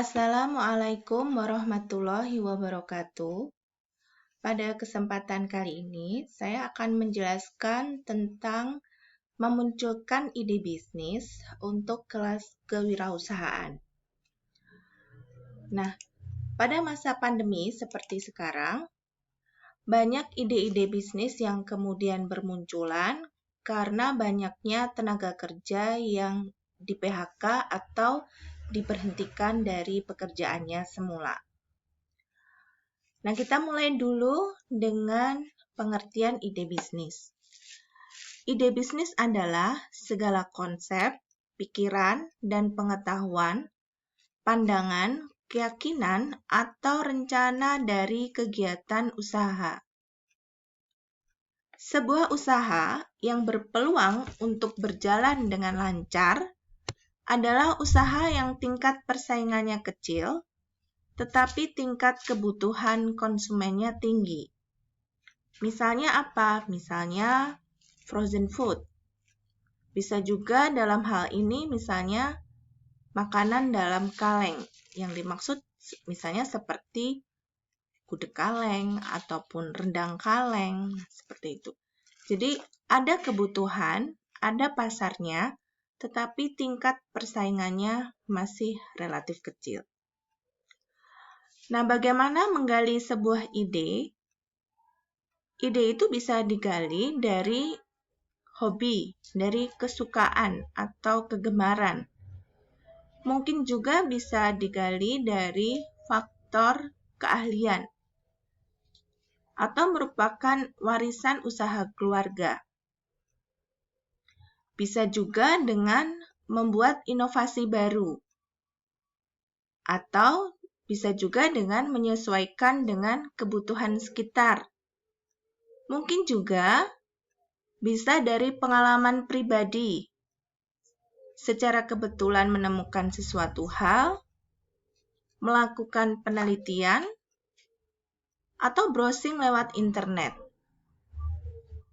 Assalamualaikum warahmatullahi wabarakatuh. Pada kesempatan kali ini, saya akan menjelaskan tentang memunculkan ide bisnis untuk kelas kewirausahaan. Nah, pada masa pandemi seperti sekarang, banyak ide-ide bisnis yang kemudian bermunculan karena banyaknya tenaga kerja yang di PHK atau diberhentikan dari pekerjaannya semula. Nah, kita mulai dulu dengan pengertian ide bisnis. Ide bisnis adalah segala konsep, pikiran, dan pengetahuan, pandangan, keyakinan, atau rencana dari kegiatan usaha. Sebuah usaha yang berpeluang untuk berjalan dengan lancar adalah usaha yang tingkat persaingannya kecil, tetapi tingkat kebutuhan konsumennya tinggi. Misalnya apa? Misalnya frozen food. Bisa juga dalam hal ini misalnya makanan dalam kaleng. Yang dimaksud misalnya seperti gudeg kaleng ataupun rendang kaleng, seperti itu. Jadi ada kebutuhan, ada pasarnya, tetapi tingkat persaingannya masih relatif kecil. Nah, bagaimana menggali sebuah ide? Ide itu bisa digali dari hobi, dari kesukaan atau kegemaran. Mungkin juga bisa digali dari faktor keahlian atau merupakan warisan usaha keluarga. Bisa juga dengan membuat inovasi baru atau bisa juga dengan menyesuaikan dengan kebutuhan sekitar. Mungkin juga bisa dari pengalaman pribadi. Secara kebetulan menemukan sesuatu hal, melakukan penelitian, atau browsing lewat internet.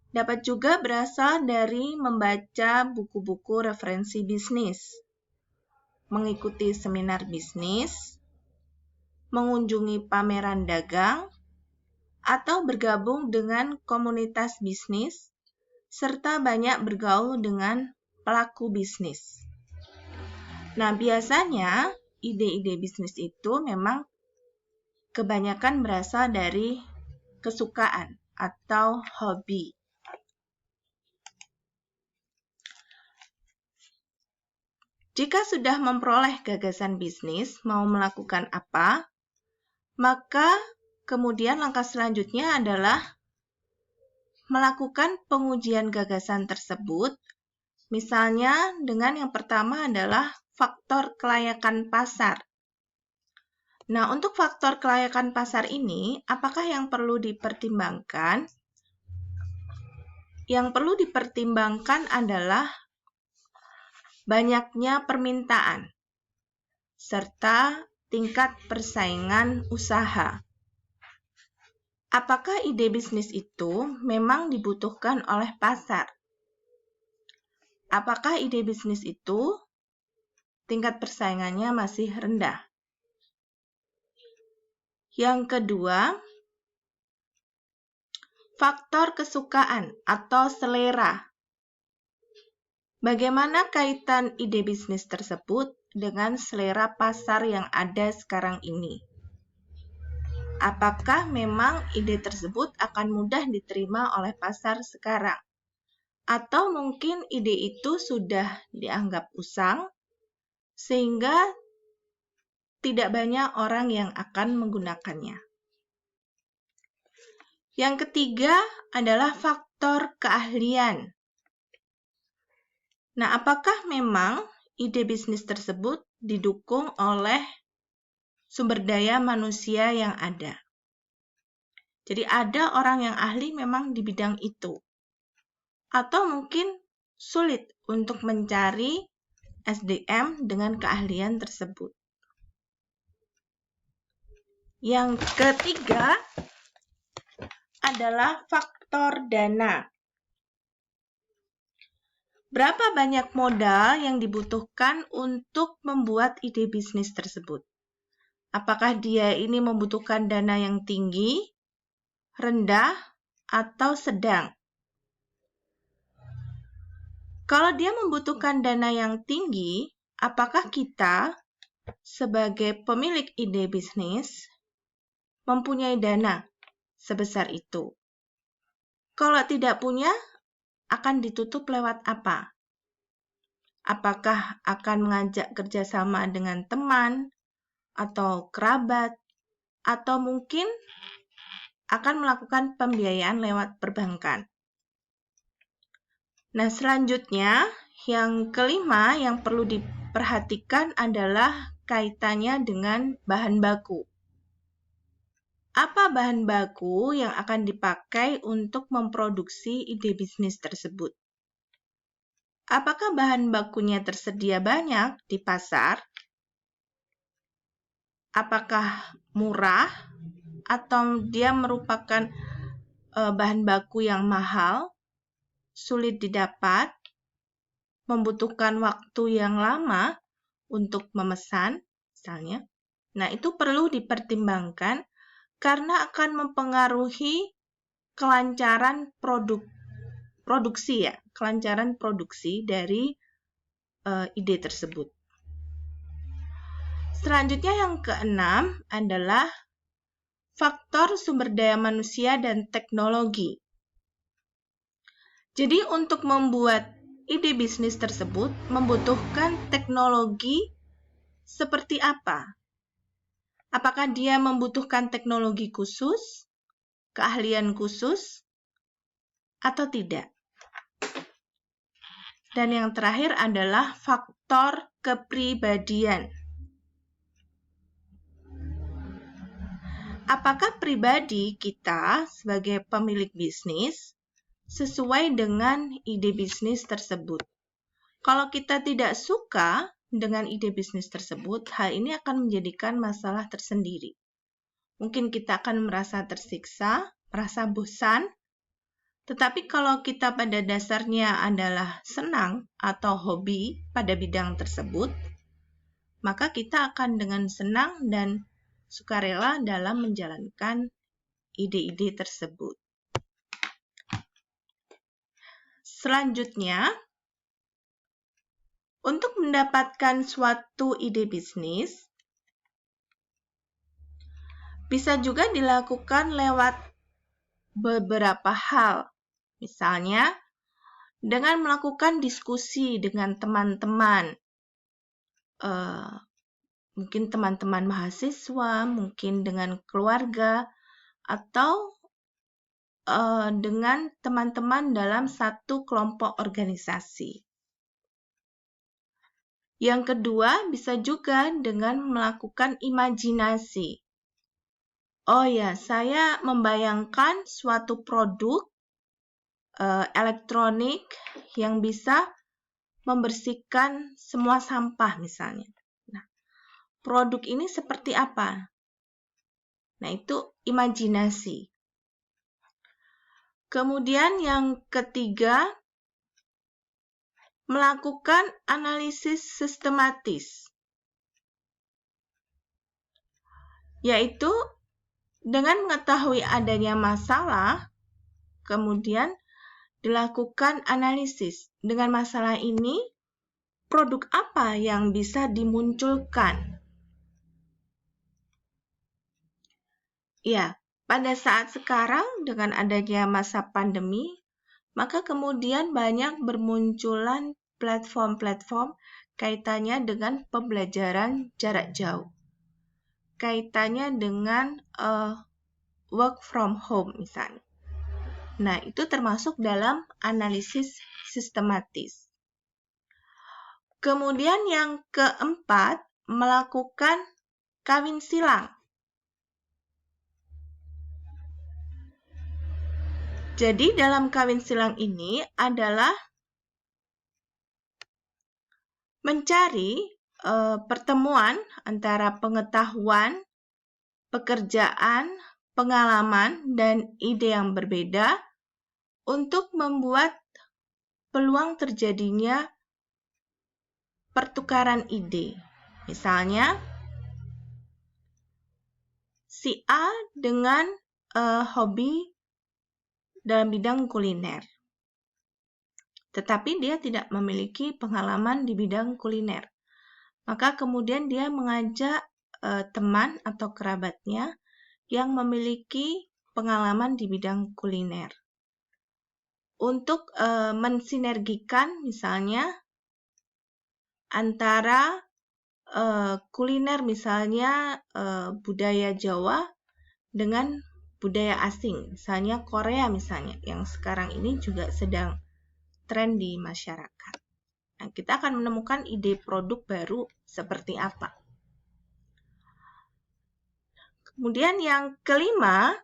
Dapat juga berasal dari membaca buku-buku referensi bisnis, mengikuti seminar bisnis, mengunjungi pameran dagang, atau bergabung dengan komunitas bisnis, serta banyak bergaul dengan pelaku bisnis. Nah, biasanya ide-ide bisnis itu memang kebanyakan berasal dari kesukaan atau hobi. Jika sudah memperoleh gagasan bisnis, mau melakukan apa, maka kemudian langkah selanjutnya adalah melakukan pengujian gagasan tersebut, misalnya dengan yang pertama adalah faktor kelayakan pasar. Nah, untuk faktor kelayakan pasar ini, apakah yang perlu dipertimbangkan? Yang perlu dipertimbangkan adalah banyaknya permintaan, serta tingkat persaingan usaha. Apakah ide bisnis itu memang dibutuhkan oleh pasar? Apakah ide bisnis itu tingkat persaingannya masih rendah? Yang kedua, faktor kesukaan atau selera. Bagaimana kaitan ide bisnis tersebut dengan selera pasar yang ada sekarang ini? Apakah memang ide tersebut akan mudah diterima oleh pasar sekarang? Atau mungkin ide itu sudah dianggap usang, sehingga tidak banyak orang yang akan menggunakannya. Yang ketiga adalah faktor keahlian. Nah, apakah memang ide bisnis tersebut didukung oleh sumber daya manusia yang ada? Jadi ada orang yang ahli memang di bidang itu. Atau mungkin sulit untuk mencari SDM dengan keahlian tersebut. Yang ketiga adalah faktor dana. Berapa banyak modal yang dibutuhkan untuk membuat ide bisnis tersebut? Apakah dia ini membutuhkan dana yang tinggi, rendah, atau sedang? Kalau dia membutuhkan dana yang tinggi, apakah kita sebagai pemilik ide bisnis mempunyai dana sebesar itu? Kalau tidak punya, akan ditutup lewat apa? Apakah akan mengajak kerjasama dengan teman atau kerabat, atau mungkin akan melakukan pembiayaan lewat perbankan? Nah, selanjutnya, yang kelima yang perlu diperhatikan adalah kaitannya dengan bahan baku. Apa bahan baku yang akan dipakai untuk memproduksi ide bisnis tersebut? Apakah bahan bakunya tersedia banyak di pasar? Apakah murah atau dia merupakan bahan baku yang mahal, sulit didapat, membutuhkan waktu yang lama untuk memesan, misalnya. Nah, itu perlu dipertimbangkan karena akan mempengaruhi kelancaran produksi ya, kelancaran produksi dari ide tersebut. Selanjutnya yang keenam adalah faktor sumber daya manusia dan teknologi. Jadi untuk membuat ide bisnis tersebut membutuhkan teknologi seperti apa? Apakah dia membutuhkan teknologi khusus, keahlian khusus, atau tidak? Dan yang terakhir adalah faktor kepribadian. Apakah pribadi kita sebagai pemilik bisnis sesuai dengan ide bisnis tersebut? Kalau kita tidak suka dengan ide bisnis tersebut, hal ini akan menjadikan masalah tersendiri. Mungkin kita akan merasa tersiksa, merasa bosan, tetapi kalau kita pada dasarnya adalah senang atau hobi pada bidang tersebut, maka kita akan dengan senang dan sukarela dalam menjalankan ide-ide tersebut. Selanjutnya, untuk mendapatkan suatu ide bisnis, bisa juga dilakukan lewat beberapa hal. Misalnya, dengan melakukan diskusi dengan teman-teman, mungkin teman-teman mahasiswa, mungkin dengan keluarga, atau dengan teman-teman dalam satu kelompok organisasi. Yang kedua, bisa juga dengan melakukan imajinasi. Oh ya, saya membayangkan suatu produk elektronik yang bisa membersihkan semua sampah misalnya. Nah, produk ini seperti apa? Nah, itu imajinasi. Kemudian yang ketiga, melakukan analisis sistematis, yaitu dengan mengetahui adanya masalah, kemudian dilakukan analisis. Dengan masalah ini, produk apa yang bisa dimunculkan? Ya, pada saat sekarang dengan adanya masa pandemi, maka kemudian banyak bermunculan platform-platform kaitannya dengan pembelajaran jarak jauh. Kaitannya dengan work from home misalnya. Nah, itu termasuk dalam analisis sistematis. Kemudian yang keempat, melakukan kawin silang. Jadi dalam kawin silang ini adalah mencari pertemuan antara pengetahuan, pekerjaan, pengalaman, dan ide yang berbeda untuk membuat peluang terjadinya pertukaran ide. Misalnya, si A dengan hobi dalam bidang kuliner. Tetapi dia tidak memiliki pengalaman di bidang kuliner. Maka kemudian dia mengajak teman atau kerabatnya yang memiliki pengalaman di bidang kuliner. Untuk mensinergikan misalnya antara kuliner misalnya budaya Jawa dengan budaya asing, misalnya Korea misalnya, yang sekarang ini juga sedang tren di masyarakat. Nah, kita akan menemukan ide produk baru seperti apa. Kemudian yang kelima,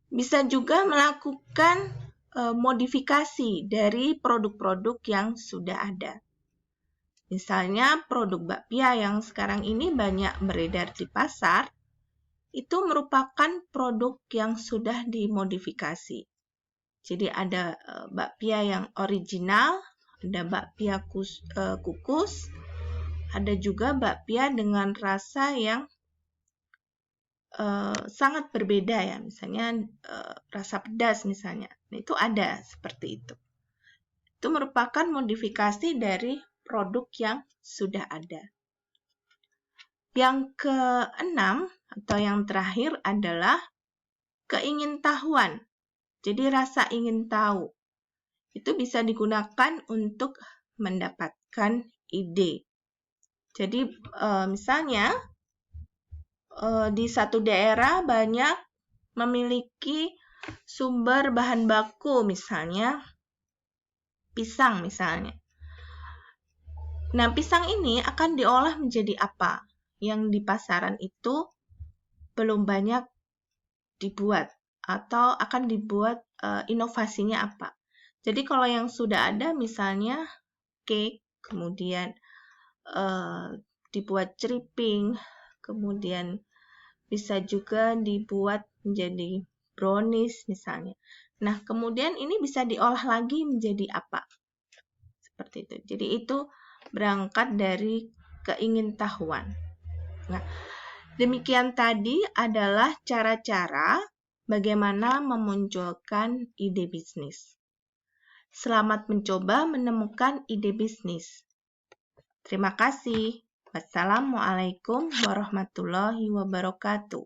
bisa juga melakukan modifikasi dari produk-produk yang sudah ada. Misalnya produk bakpia yang sekarang ini banyak beredar di pasar, itu merupakan produk yang sudah dimodifikasi. Jadi ada bakpia yang original, ada bakpia kukus, ada juga bakpia dengan rasa yang sangat berbeda ya, misalnya rasa pedas misalnya. Nah, itu ada seperti itu. Itu merupakan modifikasi dari produk yang sudah ada. Yang keenam atau yang terakhir adalah keingintahuan. Jadi rasa ingin tahu. Itu bisa digunakan untuk mendapatkan ide. Jadi misalnya di satu daerah banyak memiliki sumber bahan baku, misalnya pisang misalnya. Nah, pisang ini akan diolah menjadi apa? Yang di pasaran itu belum banyak dibuat atau akan dibuat inovasinya apa. Jadi kalau yang sudah ada misalnya cake, kemudian dibuat ceriping, kemudian bisa juga dibuat menjadi brownies misalnya. Nah, kemudian ini bisa diolah lagi menjadi apa? Seperti itu. Jadi itu berangkat dari keingintahuan. Nah, demikian tadi adalah cara-cara bagaimana memunculkan ide bisnis. Selamat mencoba menemukan ide bisnis. Terima kasih. Wassalamualaikum warahmatullahi wabarakatuh.